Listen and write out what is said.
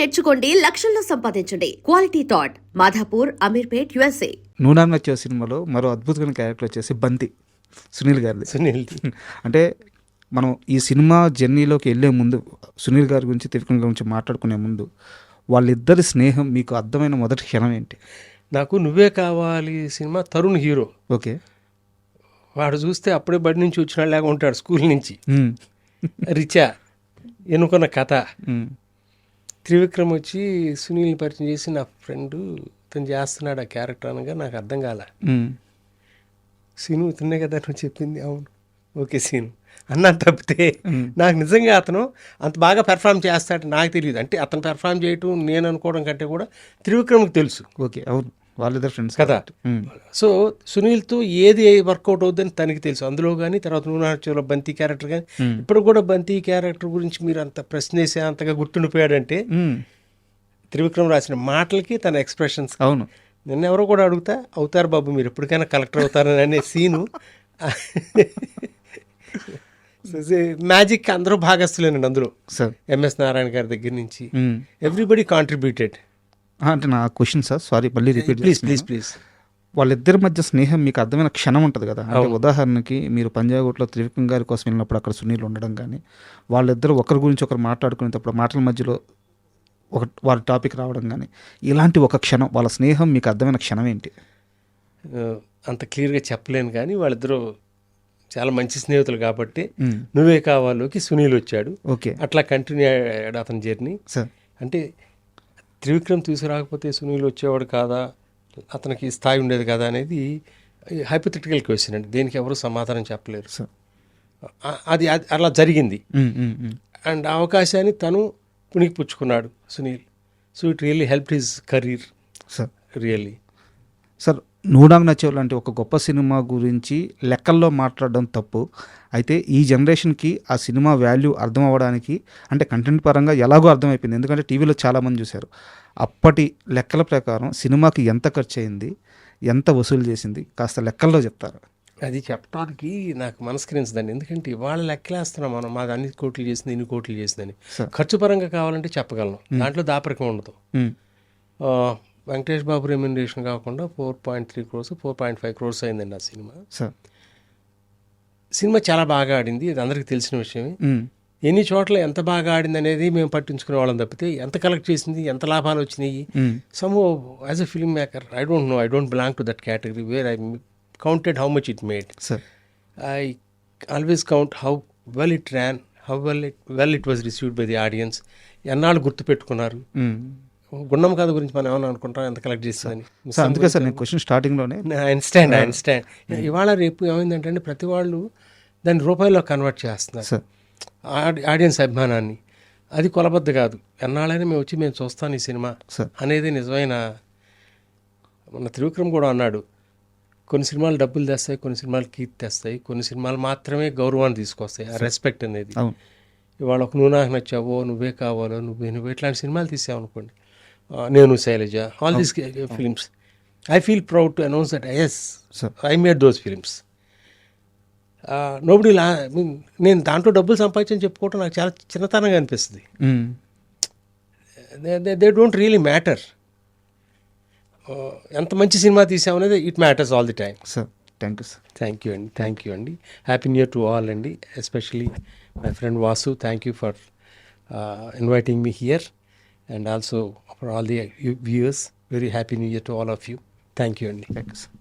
నేర్చుకోండి, లక్షల్లో సంపాదించండి. Quality thought Madhapur, Ameerpet, USA. నూనాన్ వచ్చే సినిమాలో మరో అద్భుతమైన క్యారెక్టర్ వచ్చేసి బంతి, సునీల్ గారిది. అంటే మనం ఈ సినిమా జర్నీలోకి వెళ్ళే ముందు సునీల్ గారి గురించి, త్రివిక్రమ్ గురించి మాట్లాడుకునే ముందు వాళ్ళిద్దరి స్నేహం మీకు అర్థమైన మొదటి క్షణం ఏంటి? నాకు నువ్వే కావాలి సినిమా, తరుణ్ హీరో. ఓకే. వాడు చూస్తే అప్పుడే బడి నుంచి వచ్చినలాగా ఉంటాడు, స్కూల్ నుంచి. రిచా, ఎన్నుకున్న కథ. త్రివిక్రమ్ వచ్చి సునీల్ని పరిచయం చేసి నా ఫ్రెండ్ ఇతను చేస్తున్నాడు ఆ క్యారెక్టర్ అనగా నాకు అర్థం కాల. సీను ఇతనే కదా నువ్వు చెప్పింది, అవును ఓకే సీను అన్నా తప్పితే నాకు నిజంగా అతను అంత బాగా పెర్ఫామ్ చేస్తాడు నాకు తెలియదు. అంటే అతను పెర్ఫామ్ చేయటం నేను అనుకోవడం కంటే కూడా త్రివిక్రమ్కి తెలుసు. ఓకే, అవును, వాళ్ళిద్దరు ఫ్రెండ్స్ కదా. సో సునీల్తో ఏది వర్కౌట్ అవుద్దని తనకి తెలుసు. అందులో కానీ తర్వాత నూనెలో బంతి క్యారెక్టర్ కానీ, ఇప్పుడు కూడా బంతి క్యారెక్టర్ గురించి మీరు అంత ప్రశ్న వేసే అంతగా గుర్తుండిపోయాడంటే త్రివిక్రమ్ రాసిన మాటలకి తన ఎక్స్ప్రెషన్స్. అవును, నిన్న ఎవరో కూడా అడుగుతా అవుతారు బాబు మీరు ఎప్పటికైనా కలెక్టర్ అవుతారని అనే సీను మ్యాజిక్ అందరూ భాగస్తులేనండి అందులో. ఎంఎస్ నారాయణ గారి దగ్గర నుంచి ఎవ్రీబడి కాంట్రిబ్యూటెడ్. అంటే నా క్వశ్చన్ సార్, సారీ మళ్ళీ రిపీట్ ప్లీజ్. వాళ్ళిద్దరి మధ్య స్నేహం మీకు అర్థమైన క్షణం ఉంటుంది కదా. అంటే ఉదాహరణకి మీరు పంజాగుట్లో త్రివిక్రమ్ గారి కోసం వెళ్ళినప్పుడు అక్కడ సునీల్ ఉండడం కానీ, వాళ్ళిద్దరు ఒకరి గురించి ఒకరు మాట్లాడుకునేటప్పుడు మాటల మధ్యలో వారి టాపిక్ రావడం కానీ, ఇలాంటి ఒక క్షణం వాళ్ళ స్నేహం మీకు అర్థమైన క్షణం ఏంటి? అంత క్లియర్గా చెప్పలేను కానీ వాళ్ళిద్దరూ చాలా మంచి స్నేహితులు కాబట్టి నువ్వే కావాలోకి సునీల్ వచ్చాడు. ఓకే, అట్లా కంటిన్యూ అయ్యాడు అతని జర్నీ. అంటే త్రివిక్రమ్ తీసుకురాకపోతే సునీల్ వచ్చేవాడు కాదా, అతనికి స్థాయి ఉండేది కదా అనేది హైపోథెటికల్ క్వశ్చన్ అండి. దేనికి ఎవరు సమాధానం చెప్పలేరు. అది అలా జరిగింది. అండ్ ఆ అవకాశాన్ని తను పుణికి పుచ్చుకున్నాడు Sunil. So it really help his career really. Sir, నూడాంగ్ నచ్చేవ్ లాంటి ఒక గొప్ప సినిమా గురించి లెక్కల్లో మాట్లాడడం తప్పు. అయితే ఈ జనరేషన్కి ఆ సినిమా వాల్యూ అర్థం అవ్వడానికి, అంటే కంటెంట్ పరంగా ఎలాగో అర్థమైపోయింది, ఎందుకంటే టీవీలో చాలామంది చూశారు. అప్పటి లెక్కల ప్రకారం సినిమాకి ఎంత ఖర్చు అయింది, ఎంత వసూలు చేసింది, కాస్త లెక్కల్లో చెప్తారు? అది చెప్పడానికి నాకు మనస్కరించదండి. ఎందుకంటే ఇవాళ లెక్కలేస్తున్నాం మనం, మాది అన్ని కోట్లు చేసింది, ఇన్ని కోట్లు చేసిందని. ఖర్చు పరంగా కావాలంటే చెప్పగలను, దాంట్లో దాపరికం ఉండదు. వెంకటేష్ బాబు రెమ్యునరేషన్ కాకుండా 4.3 crores 4.5 crores అయిందండి ఆ సినిమా. సినిమా చాలా బాగా ఆడింది, అది అందరికీ తెలిసిన విషయమే. ఎన్ని చోట్ల ఎంత బాగా ఆడింది అనేది మేము పట్టించుకునే వాళ్ళం తప్పితే ఎంత కలెక్ట్ చేసింది, ఎంత లాభాలు వచ్చినాయి, some as a film maker I don't know, I don't belong to that category where I counted how much it made. I always count how well it ran, how well it was received by the audience. ఎన్నాళ్ళు గుర్తుపెట్టుకున్నారు. గుండం కథ గురించి మనం ఏమన్నా అనుకుంటాం ఎంత collect చేస్తుందని. అందుకే sir నేను క్వశ్చన్ స్టార్టింగ్లోనే ఐ అండర్స్టాండ్. ఇవాళ రేపు ఏమైందంటే ప్రతి వాళ్ళు దాన్ని రూపాయల్లో కన్వర్ట్ చేస్తున్నారు ఆడియన్స్ అభిమానాన్ని. అది కొలబద్ద కాదు. ఎన్నాళ్ళైనా మేము వచ్చి మేము చూస్తాను ఈ సినిమా అనేది నిజమైన. మన త్రివిక్రమ్ కూడా అన్నాడు, కొన్ని సినిమాలు డబ్బులు తెస్తాయి, కొన్ని సినిమాలు కీర్తి తెస్తాయి, కొన్ని సినిమాలు మాత్రమే గౌరవాన్ని తీసుకొస్తాయి, ఆ రెస్పెక్ట్ అనేది. ఇవాళ ఒక నువ్వు నాకు నచ్చావో, నువ్వే కావాలో, నువ్వు ఇట్లాంటి సినిమాలు తీసావనుకోండి, నేను Shailaja, all these films, I feel proud to announce that as I made those films. Nobody నేను దాంట్లో డబ్బులు సంపాదించని చెప్పుకోవటం నాకు చాలా చిన్నతనంగా అనిపిస్తుంది. They don't really matter. ఎంత మంచి సినిమా తీసామనేది it matters all the time. Sir thank you sir. Thank you అండి. Happy new year to all అండి, especially my friend Vasu. Thank you for inviting me here and also for all the viewers. Very happy new year to all of you. Thank you అండి. Thank you sir.